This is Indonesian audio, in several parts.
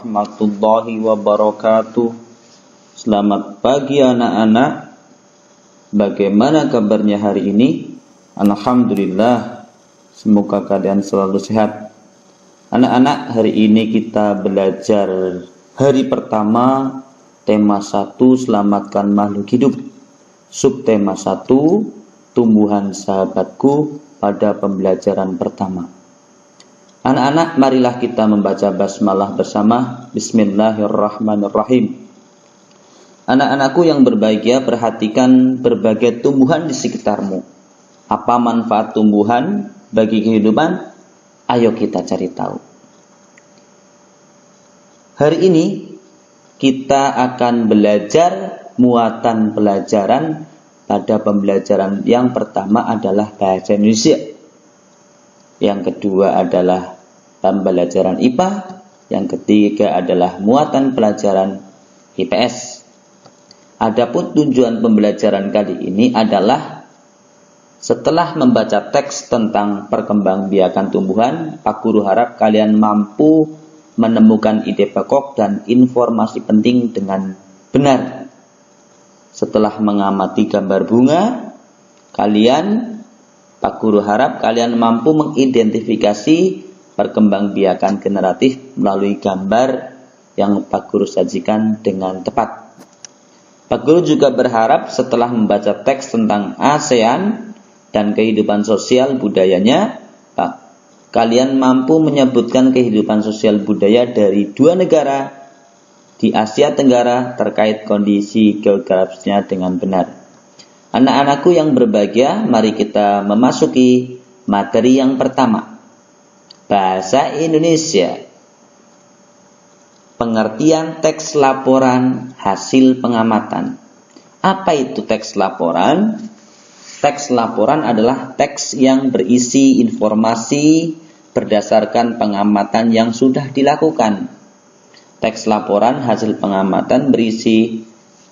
warahmatullahi wabarakatuh. Selamat pagi anak-anak. Bagaimana kabarnya hari ini? Alhamdulillah. Semoga kalian selalu sehat. Anak-anak, hari ini kita belajar hari pertama tema 1, selamatkan makhluk hidup. Subtema 1, tumbuhan sahabatku pada pembelajaran pertama. Anak-anak, marilah kita membaca basmalah bersama. Bismillahirrahmanirrahim. Anak-anakku yang berbahagia, perhatikan berbagai tumbuhan di sekitarmu. Apa manfaat tumbuhan bagi kehidupan? Ayo kita cari tahu. Hari ini kita akan belajar muatan pelajaran. Pada pembelajaran yang pertama adalah bahasa Indonesia. Yang kedua adalah pembelajaran IPA. Yang ketiga adalah muatan pelajaran IPS. Adapun tujuan pembelajaran kali ini adalah setelah membaca teks tentang perkembangbiakan tumbuhan, Pak Guru harap kalian mampu menemukan ide pokok dan informasi penting dengan benar. Setelah mengamati gambar bunga, Pak Guru harap kalian mampu mengidentifikasi perkembangbiakan generatif melalui gambar yang Pak Guru sajikan dengan tepat. Pak Guru juga berharap setelah membaca teks tentang ASEAN dan kehidupan sosial budayanya, kalian mampu menyebutkan kehidupan sosial budaya dari 2 negara di Asia Tenggara terkait kondisi geografisnya dengan benar. Anak-anakku yang berbahagia, mari kita memasuki materi yang pertama. Bahasa Indonesia. Pengertian teks laporan hasil pengamatan. Apa itu teks laporan? Teks laporan adalah teks yang berisi informasi berdasarkan pengamatan yang sudah dilakukan. Teks laporan hasil pengamatan berisi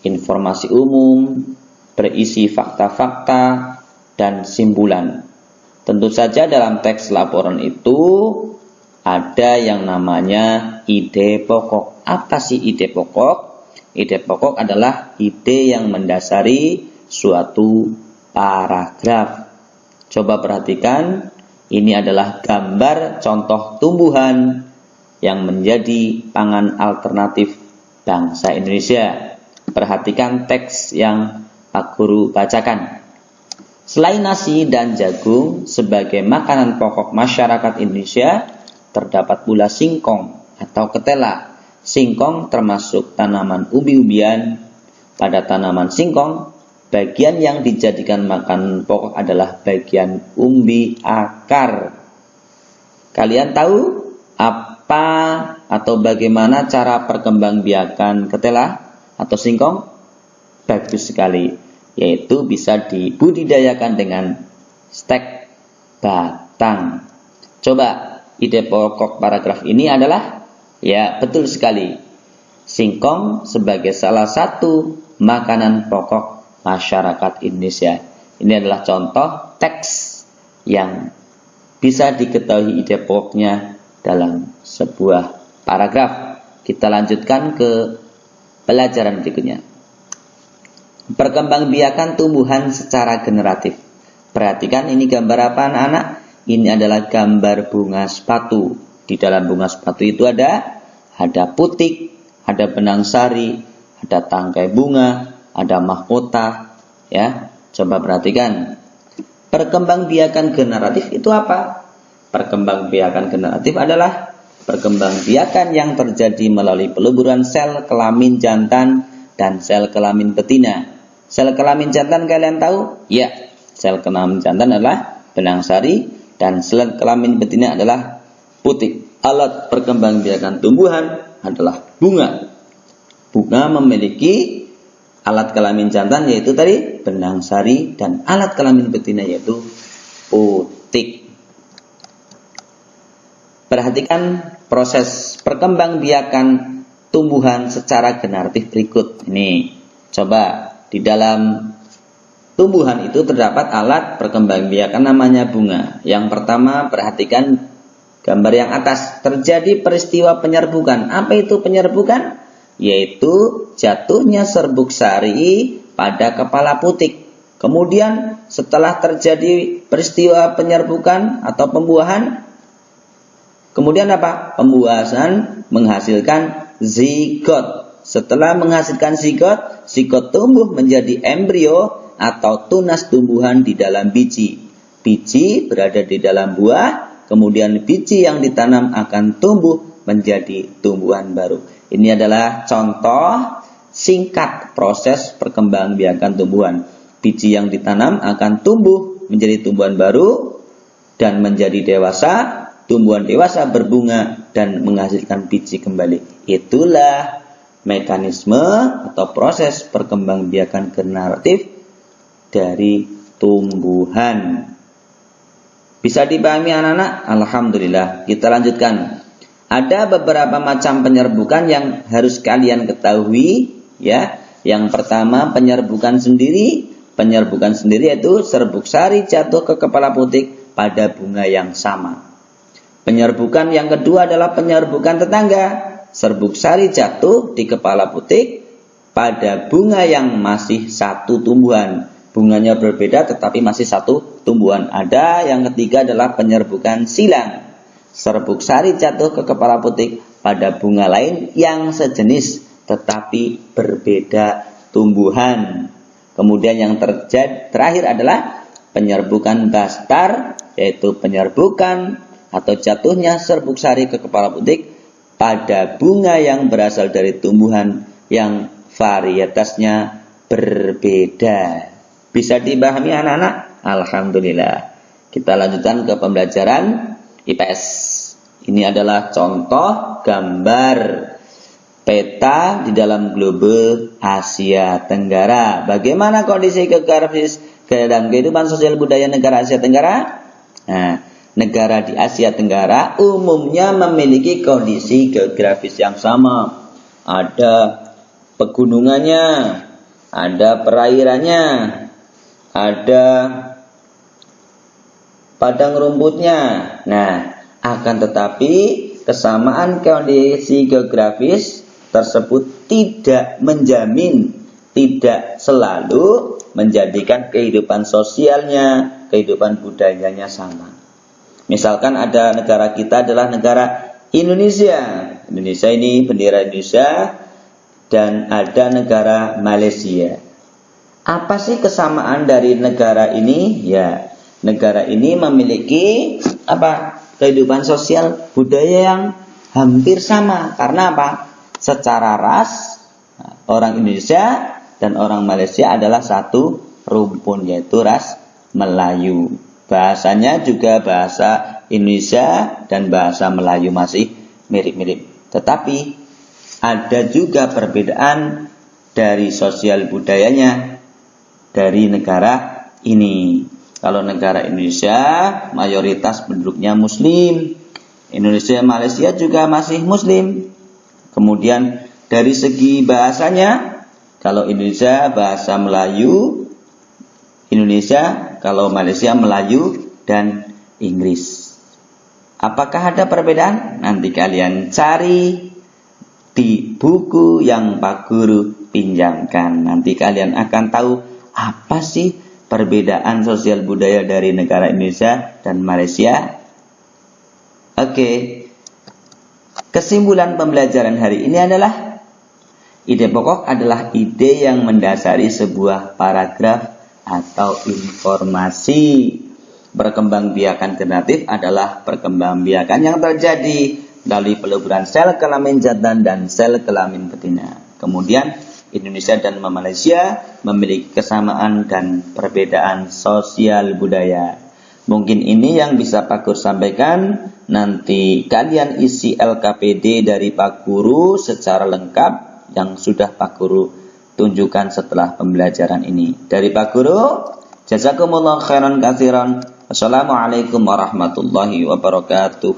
informasi umum, berisi fakta-fakta dan simpulan. Tentu saja dalam teks laporan itu ada yang namanya ide pokok. Apa sih ide pokok? Ide pokok adalah ide yang mendasari suatu paragraf. Coba perhatikan, ini adalah gambar contoh tumbuhan yang menjadi pangan alternatif bangsa Indonesia. Perhatikan teks yang Pak Guru bacakan. Selain nasi dan jagung sebagai makanan pokok masyarakat Indonesia, terdapat pula singkong atau ketela. Singkong termasuk tanaman umbi-umbian. Pada tanaman singkong, bagian yang dijadikan makanan pokok adalah bagian umbi akar. Kalian tahu apa atau bagaimana cara perkembangbiakan ketela atau singkong? Bagus sekali, yaitu bisa dibudidayakan dengan stek batang. Coba, ide pokok paragraf ini adalah, ya betul sekali, singkong sebagai salah satu makanan pokok masyarakat Indonesia. Ini adalah contoh teks yang bisa diketahui ide pokoknya dalam sebuah paragraf. Kita lanjutkan ke pelajaran berikutnya. Perkembangbiakan tumbuhan secara generatif. Perhatikan ini gambar apa anak-anak? Ini adalah gambar bunga sepatu. Di dalam bunga sepatu itu ada putik, ada benang sari, ada tangkai bunga, ada mahkota. Ya, coba perhatikan. Perkembangbiakan generatif itu apa? Perkembangbiakan generatif adalah perkembangbiakan yang terjadi melalui peluburan sel kelamin jantan dan sel kelamin betina. Sel kelamin jantan kalian tahu? Ya, sel kelamin jantan adalah benang sari dan sel kelamin betina adalah putik. Alat perkembangbiakan tumbuhan adalah bunga. Bunga memiliki alat kelamin jantan yaitu tadi benang sari dan alat kelamin betina yaitu putik. Perhatikan proses perkembangbiakan tumbuhan secara generatif berikut. Ini, coba. Di dalam tumbuhan itu terdapat alat perkembangbiakan namanya bunga. Yang pertama, perhatikan Gambar yang atas, terjadi peristiwa penyerbukan. Apa itu penyerbukan? Yaitu jatuhnya serbuk sari pada kepala putik. Kemudian setelah terjadi peristiwa penyerbukan atau pembuahan, kemudian apa? Pembuahan menghasilkan zigot. Setelah menghasilkan zigot, zigot tumbuh menjadi embrio atau tunas tumbuhan di dalam biji. Biji berada di dalam buah, kemudian biji yang ditanam akan tumbuh menjadi tumbuhan baru. Ini adalah contoh singkat proses perkembangbiakan tumbuhan. Biji yang ditanam akan tumbuh menjadi tumbuhan baru dan menjadi dewasa. Tumbuhan dewasa berbunga dan menghasilkan biji kembali. Itulah mekanisme atau proses perkembangbiakan generatif dari tumbuhan. Bisa dipahami anak-anak? Alhamdulillah. Kita lanjutkan. Ada beberapa macam penyerbukan yang harus kalian ketahui, ya. Yang pertama, penyerbukan sendiri. Penyerbukan sendiri yaitu serbuk sari jatuh ke kepala putik pada bunga yang sama. Penyerbukan yang kedua adalah penyerbukan tetangga. Serbuk sari jatuh di kepala putik pada bunga yang masih satu tumbuhan. Bunganya berbeda tetapi masih satu tumbuhan. Ada yang ketiga adalah penyerbukan silang. Serbuk sari jatuh ke kepala putik pada bunga lain yang sejenis tetapi berbeda tumbuhan. Kemudian yang terakhir adalah penyerbukan bastar, yaitu penyerbukan atau jatuhnya serbuk sari ke kepala putik pada bunga yang berasal dari tumbuhan yang varietasnya berbeda. Bisa dipahami anak-anak? Alhamdulillah. Kita lanjutkan ke pembelajaran IPS. Ini adalah contoh gambar peta di dalam globe Asia Tenggara. Bagaimana kondisi geografis dalam kehidupan sosial budaya negara Asia Tenggara? Nah, negara di Asia Tenggara umumnya memiliki kondisi geografis yang sama. Ada pegunungannya, ada perairannya, ada padang rumputnya. Nah, akan tetapi kesamaan kondisi geografis tersebut tidak menjamin, tidak selalu menjadikan kehidupan sosialnya, kehidupan budayanya sama. Misalkan ada negara kita adalah negara Indonesia. Indonesia ini bendera Indonesia dan ada negara Malaysia. Apa sih kesamaan dari negara ini? Ya, negara ini memiliki kehidupan sosial budaya yang hampir sama. Karena apa? Secara ras orang Indonesia dan orang Malaysia adalah satu rumpun, yaitu ras Melayu. Bahasanya juga bahasa Indonesia dan bahasa Melayu masih mirip-mirip. Tetapi ada juga perbedaan dari sosial budayanya dari negara ini. Kalau negara Indonesia mayoritas penduduknya Muslim. Indonesia Malaysia juga masih Muslim. Kemudian dari segi bahasanya, kalau Indonesia bahasa Melayu, Indonesia, kalau Malaysia Melayu dan Inggris. Apakah ada perbedaan? Nanti kalian cari di buku yang Pak Guru pinjamkan. Nanti kalian akan tahu apa sih perbedaan sosial budaya dari negara Indonesia dan Malaysia. Oke. Kesimpulan pembelajaran hari ini adalah ide pokok adalah ide yang mendasari sebuah paragraf atau informasi. Perkembangbiakan generatif adalah perkembangbiakan yang terjadi dari peleburan sel kelamin jantan dan sel kelamin betina. Kemudian Indonesia dan Malaysia memiliki kesamaan dan perbedaan sosial budaya. Mungkin ini yang bisa Pak Guru sampaikan. Nanti kalian isi LKPD dari Pak Guru secara lengkap yang sudah Pak Guru tunjukkan setelah pembelajaran ini. Dari Pak Guru, jazakumullah khairan katsiran. Wassalamualaikum warahmatullahi wabarakatuh.